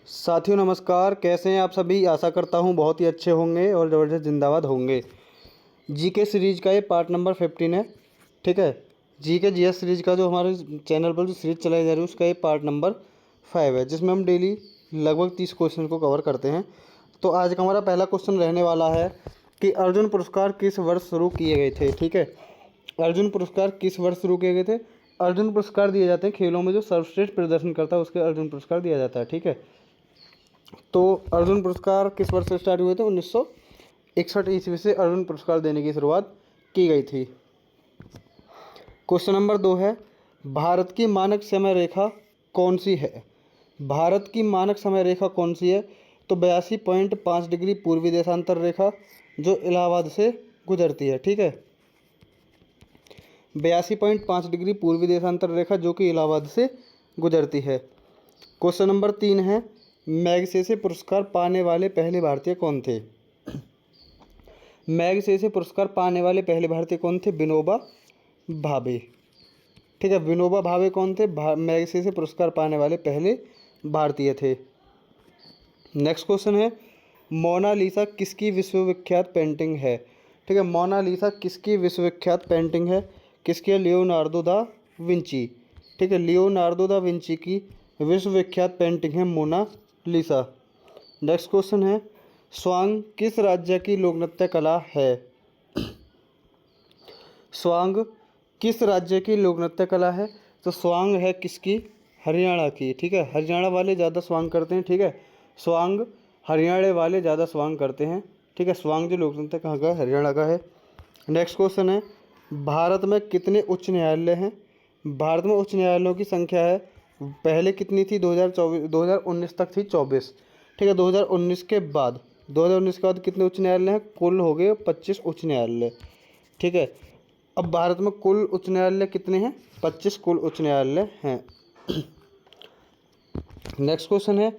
साथियों नमस्कार, कैसे हैं आप सभी। आशा करता हूं बहुत ही अच्छे होंगे और ज़बरदस्त जिंदाबाद होंगे। जीके सीरीज का ये पार्ट नंबर 15 है। ठीक है, जीके जीएस सीरीज का जो हमारे चैनल पर जो सीरीज चलाई जा रही है उसका ये पार्ट नंबर 5 है, जिसमें हम डेली लगभग 30 क्वेश्चन को कवर करते हैं। तो आज का हमारा पहला क्वेश्चन रहने वाला है कि अर्जुन पुरस्कार किस वर्ष शुरू किए गए थे। ठीक है, अर्जुन पुरस्कार किस वर्ष शुरू किए गए थे। अर्जुन पुरस्कार दिए जाते हैं खेलों में जो सर्वश्रेष्ठ प्रदर्शन करता है उसके अर्जुन पुरस्कार दिया जाता है। ठीक है, तो अर्जुन पुरस्कार किस वर्ष से स्टार्ट हुए थे। 1961 ईस्वी से अर्जुन पुरस्कार देने की शुरुआत की गई थी। क्वेश्चन नंबर 2 है, भारत की मानक समय रेखा कौन सी है। भारत की मानक समय रेखा कौन सी है, तो 82.5 डिग्री पूर्वी देशांतर रेखा जो इलाहाबाद से गुजरती है। ठीक है, 82.5 डिग्री पूर्वी देशांतर रेखा जो कि इलाहाबाद से गुजरती है। क्वेश्चन नंबर 3 है, मैगसेसे पुरस्कार पाने वाले पहले भारतीय कौन थे। मैगसेसे पुरस्कार पाने वाले पहले भारतीय कौन थे। विनोबा भावे। ठीक है, विनोबा भावे कौन थे, मैगसेसे पुरस्कार पाने वाले पहले भारतीय थे। नेक्स्ट क्वेश्चन है, मोनालिसा किसकी विश्वविख्यात पेंटिंग है। ठीक है, मोनालिसा किसकी विश्वविख्यात पेंटिंग है। किसकी है, लियोनार्दो दा विंची। ठीक है, लियोनार्दो दा विंची की विश्वविख्यात पेंटिंग है मोनालिसा। नेक्स्ट क्वेश्चन है, स्वांग किस राज्य की लोक नृत्य कला है। स्वांग किस राज्य की लोक नृत्य कला है, तो स्वांग है किसकी, हरियाणा की। ठीक है, हरियाणा वाले ज़्यादा स्वांग करते हैं। ठीक है, स्वांग हरियाणा वाले ज़्यादा स्वांग करते हैं। ठीक है, स्वांग जो लोक नृत्य कहाँ का है, हरियाणा का है। नेक्स्ट क्वेश्चन है, भारत में कितने उच्च न्यायालय हैं। भारत में उच्च न्यायालयों की संख्या है, पहले कितनी थी, 2019 तक थी 24। ठीक है, 2019 के बाद कितने उच्च न्यायालय हैं, कुल हो गए 25 उच्च न्यायालय। ठीक है, अब भारत में कुल उच्च न्यायालय कितने हैं, 25 कुल उच्च न्यायालय हैं। नेक्स्ट क्वेश्चन है,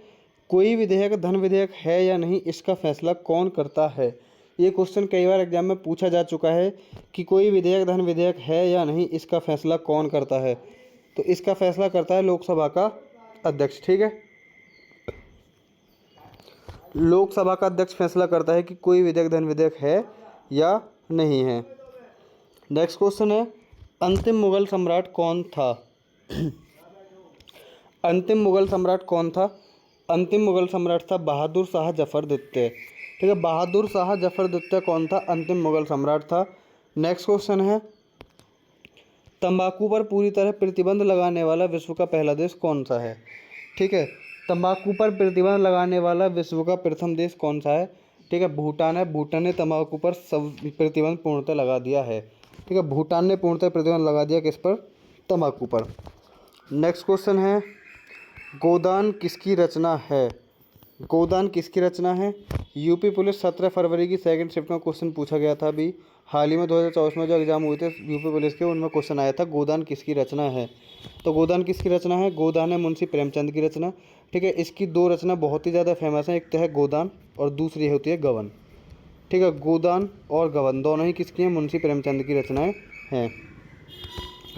कोई विधेयक धन विधेयक है या नहीं, इसका फैसला कौन करता है। ये क्वेश्चन कई बार एग्जाम में पूछा जा चुका है कि कोई विधेयक धन विधेयक है या नहीं, इसका फैसला कौन करता है। तो इसका फैसला करता है लोकसभा का अध्यक्ष। ठीक है, लोकसभा का अध्यक्ष फैसला करता है कि कोई विधेयक धन विधेयक है या नहीं है। नेक्स्ट क्वेश्चन है, अंतिम मुगल सम्राट कौन था। अंतिम मुगल सम्राट कौन था। अंतिम मुगल सम्राट था बहादुर शाह जफर द्वितीय। ठीक है, बहादुर शाह जफर द्वितीय कौन था, अंतिम मुगल सम्राट था। नेक्स्ट क्वेश्चन है, तंबाकू पर पूरी तरह प्रतिबंध लगाने वाला विश्व का पहला देश कौन सा है। ठीक है, तंबाकू पर प्रतिबंध लगाने वाला विश्व का प्रथम देश कौन सा है। ठीक है, भूटान है। भूटान ने तंबाकू पर सब प्रतिबंध पूर्णतः लगा दिया है। ठीक है, भूटान ने पूर्णतः प्रतिबंध लगा दिया किस पर, तंबाकू पर। नेक्स्ट क्वेश्चन है, गोदान किसकी रचना है। गोदान किसकी रचना है। यूपी पुलिस 17 फरवरी की सेकंड शिफ्ट में क्वेश्चन पूछा गया था। अभी हाल ही में 2024 में जो एग्जाम हुए थे यूपी पुलिस के, उनमें क्वेश्चन आया था गोदान किसकी रचना है। तो गोदान किसकी रचना है, गोदान है मुंशी प्रेमचंद की रचना। ठीक है, इसकी दो रचना बहुत ही ज़्यादा फेमस है, एक तो है गोदान और दूसरी होती है गबन। ठीक है, गोदान और गबन दोनों ही किसकी हैं, मुंशी प्रेमचंद की रचनाएँ हैं।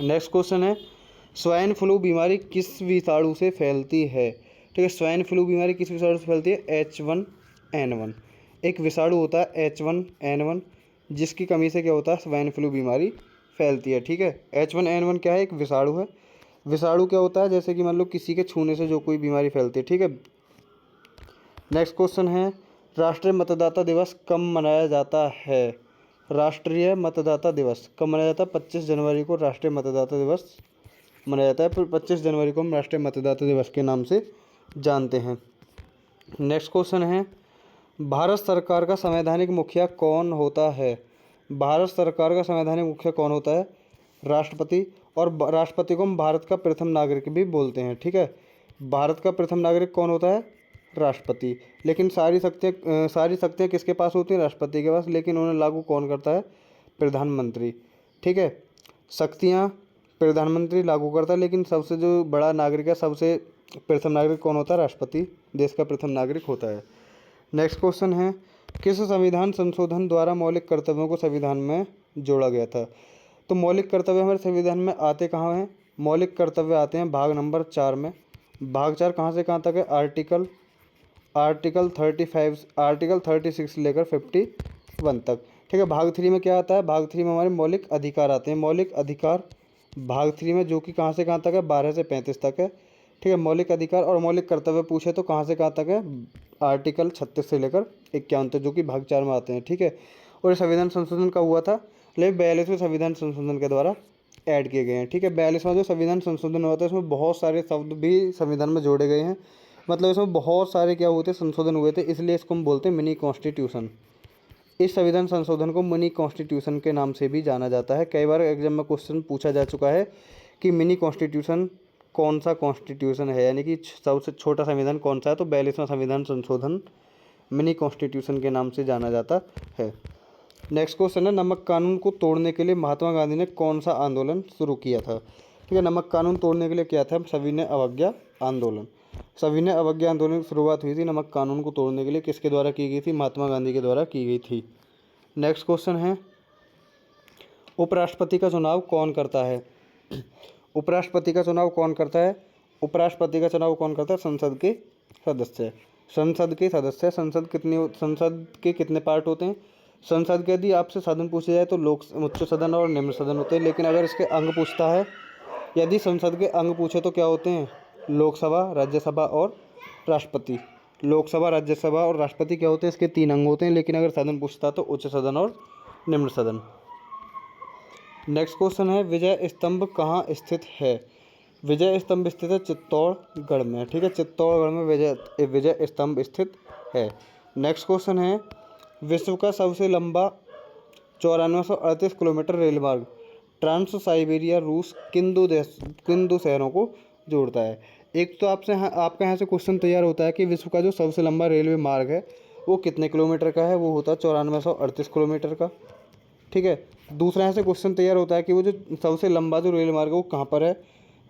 नेक्स्ट क्वेश्चन है, स्वाइन फ्लू बीमारी किस विषाणु से फैलती है। ठीक है, स्वाइन फ्लू बीमारी किस विषाणु से फैलती है, H1N1। एक विषाणु होता है H1N1, जिसकी कमी से क्या होता है, स्वाइन फ्लू बीमारी फैलती है। ठीक है, H1N1 क्या है, एक विषाणु है। विषाणु क्या होता है, जैसे कि मान लो किसी के छूने से जो कोई बीमारी फैलती है। ठीक है। नेक्स्ट क्वेश्चन है, राष्ट्रीय मतदाता दिवस कब मनाया जाता है। राष्ट्रीय मतदाता दिवस कब मनाया जाता है, 25 जनवरी को राष्ट्रीय मतदाता दिवस मनाया जाता है। फिर 25 जनवरी को हम राष्ट्रीय मतदाता दिवस के नाम से जानते हैं। नेक्स्ट क्वेश्चन है, भारत सरकार का संवैधानिक मुखिया कौन होता है। भारत सरकार का संवैधानिक मुखिया कौन होता है, राष्ट्रपति। और राष्ट्रपति को हम भारत का प्रथम नागरिक भी बोलते हैं। ठीक है, भारत का प्रथम नागरिक कौन होता है, राष्ट्रपति। लेकिन सारी शक्तियाँ किसके पास होती हैं, राष्ट्रपति के पास। लेकिन उन्हें लागू कौन करता है, प्रधानमंत्री। ठीक है, शक्तियाँ प्रधानमंत्री लागू करता है, लेकिन सबसे जो बड़ा नागरिक है, सबसे प्रथम नागरिक कौन होता है, राष्ट्रपति देश का प्रथम नागरिक होता है। नेक्स्ट क्वेश्चन है, किस संविधान संशोधन द्वारा मौलिक कर्तव्यों को संविधान में जोड़ा गया था। तो मौलिक कर्तव्य हमारे संविधान में आते कहाँ हैं, मौलिक कर्तव्य आते हैं भाग नंबर 4 में। भाग 4 कहाँ से कहाँ तक है, आर्टिकल आर्टिकल 36 से लेकर 51 तक। ठीक है, भाग 3 में क्या आता है? भाग 3 में हमारे मौलिक अधिकार आते हैं। मौलिक अधिकार भाग 3 में, जो कि कहाँ से कहाँ तक है? 12 से 35 तक है। ठीक है, मौलिक अधिकार और मौलिक कर्तव्य पूछे तो कहाँ से कहाँ तक है? आर्टिकल 36 से लेकर 51 तक, जो कि भाग 4 में आते हैं। ठीक है, और ये संविधान संशोधन का हुआ था, लेकिन 42वें संविधान संशोधन के द्वारा ऐड किए गए हैं। ठीक है, 42वां जो संविधान संशोधन हुआ था इसमें बहुत सारे शब्द भी संविधान में जोड़े गए हैं। मतलब इसमें बहुत सारे क्या हुए थे? संशोधन हुए थे, इसलिए इसको हम बोलते हैं मिनी कॉन्स्टिट्यूशन। इस संविधान संशोधन को मिनी कॉन्स्टिट्यूशन के नाम से भी जाना जाता है। कई बार एग्जाम में क्वेश्चन पूछा जा चुका है कि मिनी कॉन्स्टिट्यूशन कौन सा कॉन्स्टिट्यूशन है, यानी कि सबसे छोटा संविधान कौन सा है? तो 42वां संविधान संशोधन मिनी कॉन्स्टिट्यूशन के नाम से जाना जाता है। नेक्स्ट क्वेश्चन है, नमक कानून को तोड़ने के लिए महात्मा गांधी ने कौन सा आंदोलन शुरू किया था? ठीक है, नमक कानून तोड़ने के लिए क्या था? सविनय अवज्ञा आंदोलन। सविनय अवज्ञा आंदोलन की शुरुआत हुई थी नमक कानून को तोड़ने के लिए, किसके द्वारा की गई थी? महात्मा गांधी के द्वारा की गई थी। नेक्स्ट क्वेश्चन है, उपराष्ट्रपति का चुनाव कौन करता है? उपराष्ट्रपति का चुनाव कौन करता है? उपराष्ट्रपति का चुनाव कौन करता है? संसद के सदस्य। संसद के सदस्य। संसद के कितने पार्ट होते हैं? संसद के यदि आपसे सदन पूछे जाए तो लोक उच्च सदन और निम्न सदन होते हैं, लेकिन अगर इसके अंग पूछता है, यदि संसद के अंग पूछे तो क्या होते हैं? लोकसभा, राज्यसभा और राष्ट्रपति। लोकसभा, राज्यसभा और राष्ट्रपति क्या होते हैं? इसके 3 अंग होते हैं, लेकिन अगर सदन पूछता तो उच्च सदन और निम्न सदन। नेक्स्ट क्वेश्चन है, विजय स्तंभ कहाँ स्थित है? विजय स्तंभ स्थित है चित्तौड़गढ़ में। ठीक है, चित्तौड़गढ़ में विजय स्तंभ स्थित है। नेक्स्ट क्वेश्चन है, विश्व का सबसे लंबा 9438 किलोमीटर रेल मार्ग ट्रांस साइबेरिया रूस किन दो शहरों को जोड़ता है? एक तो आपका यहाँ से क्वेश्चन तैयार होता है कि विश्व का जो सबसे लंबा रेलवे मार्ग है वो कितने किलोमीटर का है? वो होता है 9438 किलोमीटर का। ठीक है, दूसरा यहाँ से क्वेश्चन तैयार होता है कि वो जो सबसे लंबा जो रेल मार्ग है वो कहाँ पर है?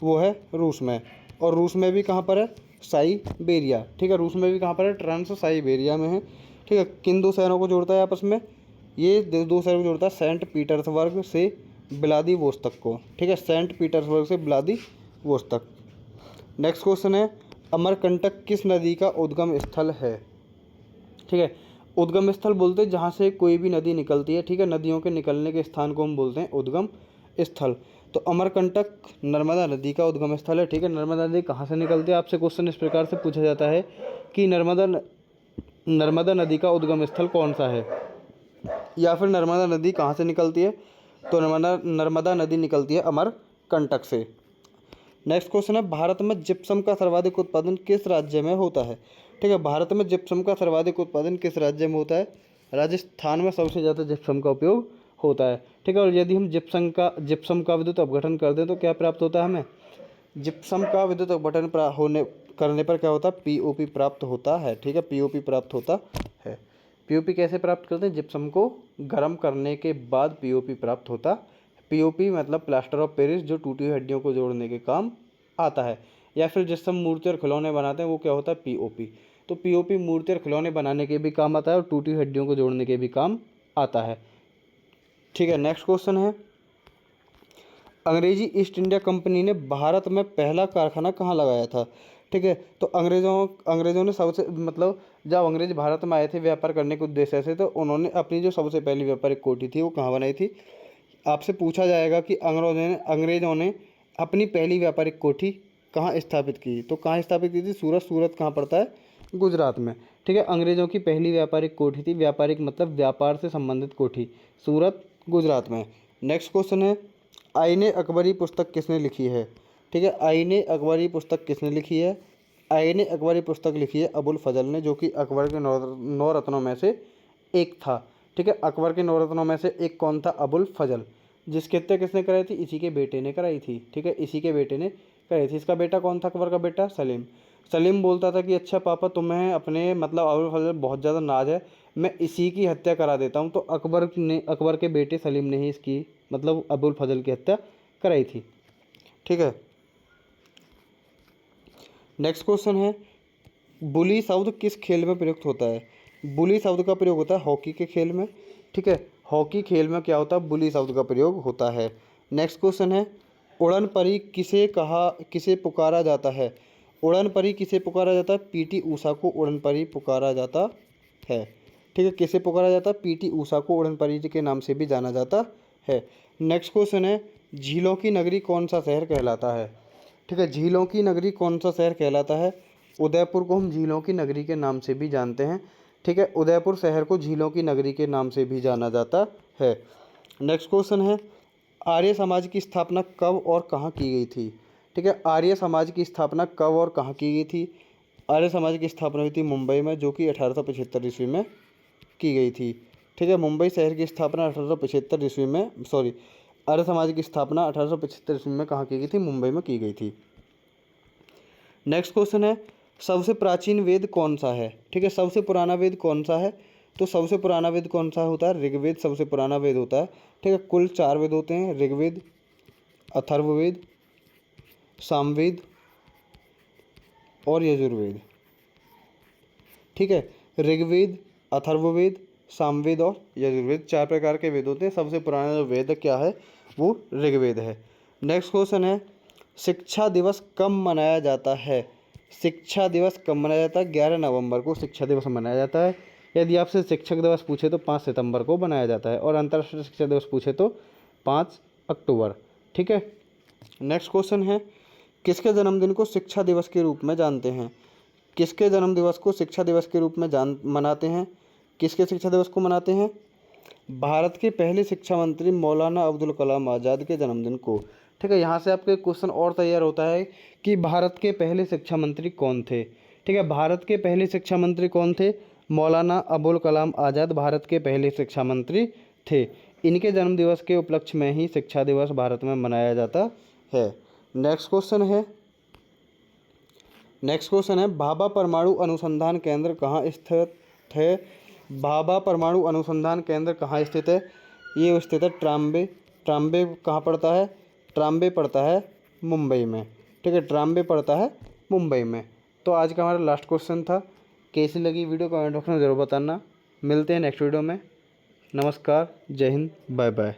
वो है रूस में। और रूस में भी कहाँ पर है? साइबेरिया। ठीक है, रूस में भी कहाँ पर है? ट्रांस साइबेरिया में है। ठीक है, किन 2 शहरों को जोड़ता है आपस में? ये 2 शहरों को जोड़ता है सेंट पीटर्सबर्ग से व्लादिवोस्तोक को। ठीक है, सेंट पीटर्सबर्ग से व्लादिवोस्तोक। नेक्स्ट क्वेश्चन है, अमरकंटक किस नदी का उद्गम स्थल है? ठीक है, उद्गम स्थल बोलते हैं जहाँ से कोई भी नदी निकलती है। ठीक है, नदियों के निकलने के स्थान को हम बोलते हैं उद्गम स्थल। तो अमरकंटक नर्मदा नदी का उद्गम स्थल है। ठीक है, नर्मदा नदी कहाँ से निकलती है? आपसे क्वेश्चन इस प्रकार से पूछा जाता है कि नर्मदा नदी का उद्गम स्थल कौन सा है, या फिर नर्मदा नदी कहाँ से निकलती है? तो नर्मदा नदी निकलती है अमरकंटक से। नेक्स्ट क्वेश्चन है, भारत में जिप्सम का सर्वाधिक उत्पादन किस राज्य में होता है? ठीक है, भारत में जिप्सम का सर्वाधिक उत्पादन किस राज्य में होता है? राजस्थान में सबसे ज़्यादा जिप्सम का उपयोग होता है। ठीक है, और यदि हम जिप्सम का विद्युत अपघटन कर दें तो क्या प्राप्त होता है हमें? जिप्सम का विद्युत अपघटन करने पर क्या होता है? पीओपी प्राप्त होता है। ठीक है, पीओपी प्राप्त होता है। पीओपी कैसे प्राप्त करते हैं? जिप्सम को गर्म करने के बाद पीओपी प्राप्त होता। पीओपी मतलब प्लास्टर ऑफ पेरिस, जो टूटी हुई हड्डियों को जोड़ने के काम आता है। या फिर जिप्सम मूर्ति और खिलौने बनाते हैं वो क्या होता है? पीओपी। तो पीओपी मूर्ति और खिलौने बनाने के भी काम आता है और टूटी हुई हड्डियों को जोड़ने के भी काम आता है। ठीक है, नेक्स्ट क्वेश्चन है, अंग्रेजी ईस्ट इंडिया कंपनी ने भारत में पहला कारखाना कहाँ लगाया था? ठीक है, तो अंग्रेज़ों ने सबसे मतलब जब अंग्रेज भारत में आए थे व्यापार करने के उद्देश्य से, तो उन्होंने अपनी जो सबसे पहली व्यापारिक कोठी थी वो कहाँ बनाई थी? आपसे पूछा जाएगा कि अंग्रेज़ों ने अपनी पहली व्यापारिक कोठी कहाँ स्थापित की? तो कहाँ स्थापित की थी? सूरत। सूरत कहाँ पड़ता है? गुजरात में। ठीक है, अंग्रेज़ों की पहली व्यापारिक कोठी थी, व्यापारिक मतलब व्यापार से संबंधित कोठी, सूरत गुजरात में। नेक्स्ट क्वेश्चन है, आईने अकबरी पुस्तक किसने लिखी है? ठीक है, आईने अकबरी पुस्तक किसने लिखी है? आईने अकबरी पुस्तक लिखी है अबुल फजल ने, जो कि अकबर के 9 रत्नों में से एक था। ठीक है, अकबर के 9 रत्नों में से एक कौन था? अबुल फजल। जिसकी हत्या किसने कराई थी? इसी के बेटे ने कराई थी। ठीक है, इसी के बेटे ने कराई थी। इसका बेटा कौन था? अकबर का बेटा सलीम। सलीम बोलता था कि अच्छा पापा, तुम्हें अपने मतलब अबुल फजल बहुत ज़्यादा नाज है, मैं इसी की हत्या करा देता हूँ। तो अकबर के बेटे सलीम ने ही इसकी मतलब अबुल फजल की हत्या कराई थी। ठीक है, नेक्स्ट क्वेश्चन है, बुली शब्द किस खेल में प्रयुक्त होता है? बुली शब्द का प्रयोग होता है हॉकी के खेल में। ठीक है, हॉकी खेल में क्या होता है? बुली शब्द का प्रयोग होता है। नेक्स्ट क्वेश्चन है, उड़न परी किसे पुकारा जाता है? उड़न परी किसे पुकारा जाता है? पीटी ऊषा को उड़न परी पुकारा जाता है। ठीक है, किसे पुकारा जाता है? पीटी ऊषा को उड़न परी के नाम से भी जाना जाता है। नेक्स्ट क्वेश्चन है, झीलों की नगरी कौन सा शहर कहलाता है? ठीक है, झीलों की नगरी कौन सा शहर कहलाता है? उदयपुर को हम झीलों की नगरी के नाम से भी जानते हैं। ठीक है, उदयपुर शहर को झीलों की नगरी के नाम से भी जाना जाता है। नेक्स्ट क्वेश्चन है, आर्य समाज की स्थापना कब और कहाँ की गई थी? ठीक है, आर्य समाज की स्थापना कब और कहाँ की गई थी? आर्य समाज की स्थापना हुई थी मुंबई में, जो कि 1875 ईस्वी में की गई थी। ठीक है, मुंबई शहर की स्थापना 1875 ईस्वी में, सॉरी, आर्य समाज की स्थापना 1875 ईस्वी में कहाँ की गई थी? मुंबई में की गई थी। नेक्स्ट क्वेश्चन है, सबसे प्राचीन वेद कौन सा है? ठीक है, सबसे पुराना वेद कौन सा है? तो सबसे पुराना वेद कौन सा होता है? ऋग्वेद सबसे पुराना वेद होता है। ठीक है, कुल 4 वेद होते हैं, ऋग्वेद, अथर्ववेद, सामवेद और यजुर्वेद। ठीक है, ऋग्वेद, अथर्ववेद, सामवेद और यजुर्वेद 4 प्रकार के वेद होते हैं। सबसे पुराना जो वेद क्या है वो ऋग्वेद है। नेक्स्ट क्वेश्चन है, शिक्षा दिवस कब मनाया जाता है? शिक्षा दिवस कब मनाया जाता है? 11 नवंबर को शिक्षा दिवस मनाया जाता है। यदि आपसे शिक्षक दिवस पूछे तो 5 सितंबर को मनाया जाता है, और अंतर्राष्ट्रीय शिक्षा दिवस पूछे तो 5 अक्टूबर। ठीक है, नेक्स्ट क्वेश्चन है, किसके जन्मदिन को शिक्षा दिवस के रूप में जानते हैं? किसके जन्म दिवस को शिक्षा दिवस के रूप में मनाते हैं? किसके शिक्षा दिवस को मनाते हैं? भारत के पहले शिक्षा मंत्री मौलाना अब्दुल कलाम आज़ाद के जन्मदिन को। ठीक है, यहाँ से आपके क्वेश्चन और तैयार होता है कि भारत के पहले शिक्षा मंत्री कौन थे? ठीक है, भारत के पहले शिक्षा मंत्री कौन थे? मौलाना अबुल कलाम आज़ाद भारत के पहले शिक्षा मंत्री थे। इनके जन्म दिवस के उपलक्ष्य में ही शिक्षा दिवस भारत में मनाया जाता है। नेक्स्ट क्वेश्चन है, भाभा परमाणु अनुसंधान केंद्र कहाँ स्थित है? भाभा परमाणु अनुसंधान केंद्र कहाँ स्थित है? ये स्थित है ट्राम्बे। ट्राम्बे कहाँ पड़ता है? ट्राम्बे पड़ता है मुंबई में। ठीक है, ट्राम्बे पड़ता है मुंबई में। तो आज का हमारा लास्ट क्वेश्चन था। कैसी लगी वीडियो कमेंट बॉक्स में ज़रूर बताना। मिलते हैं नेक्स्ट वीडियो में। नमस्कार, जय हिंद, बाय बाय।